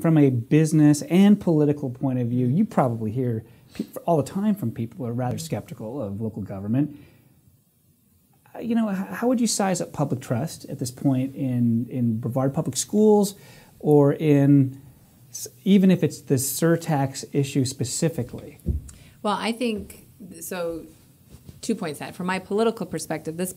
From a business and political point of view, you probably hear all the time from people who are rather skeptical of local government. How would you size up public trust at this point in Brevard public schools, or in, even if it's the surtax issue specifically? Well, I think, so 2 points that. From my political perspective, this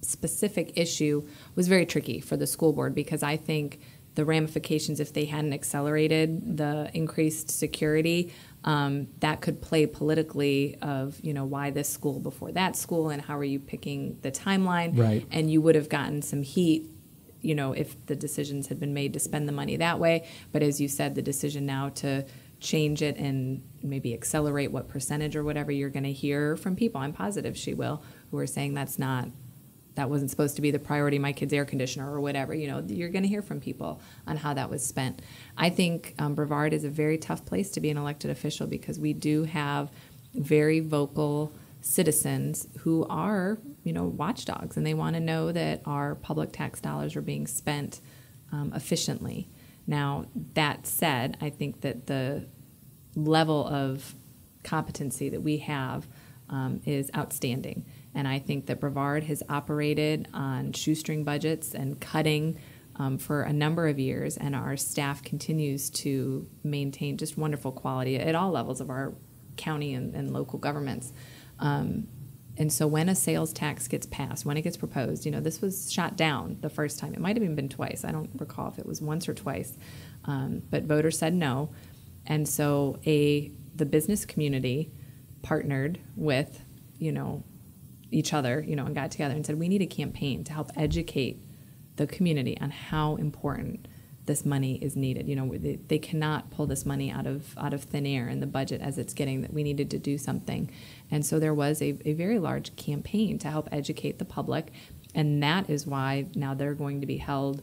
specific issue was very tricky for the school board, because I think the ramifications, if they hadn't accelerated the increased security, that could play politically of, why this school before that school, and how are you picking the timeline? Right. And you would have gotten some heat, if the decisions had been made to spend the money that way. But as you said, the decision now to change it and maybe accelerate what percentage or whatever, you're going to hear from people, I'm positive she will, who are saying that wasn't supposed to be the priority, my kid's air conditioner or whatever. You're going to hear from people on how that was spent. I think Brevard is a very tough place to be an elected official, because we do have very vocal citizens who are, watchdogs, and they want to know that our public tax dollars are being spent efficiently. Now, that said, I think that the level of competency that we have is outstanding. And I think that Brevard has operated on shoestring budgets and cutting for a number of years, and our staff continues to maintain just wonderful quality at all levels of our county and local governments. And so when a sales tax gets passed, when it gets proposed, this was shot down the first time. It might have even been twice. I don't recall if it was once or twice. But voters said no. And so the business community partnered with, each other, and got together and said, we need a campaign to help educate the community on how important this money is needed. They cannot pull this money out of thin air in the budget as it's getting, that we needed to do something. And so there was a very large campaign to help educate the public, and that is why now they're going to be held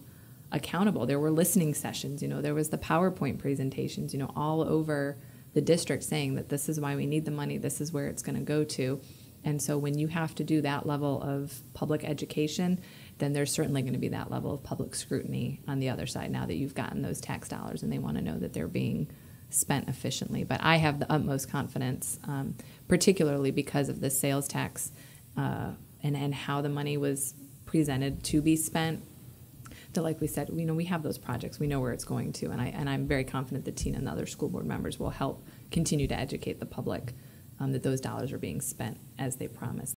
accountable. There were listening sessions, there was the PowerPoint presentations, all over the district, saying that this is why we need the money, this is where it's going to go to. And so when you have to do that level of public education, then there's certainly going to be that level of public scrutiny on the other side, now that you've gotten those tax dollars and they want to know that they're being spent efficiently. But I have the utmost confidence, particularly because of the sales tax and how the money was presented to be spent. That, like we said, we have those projects, we know where it's going to, and I'm very confident that Tina and the other school board members will help continue to educate the public that those dollars are being spent as they promised.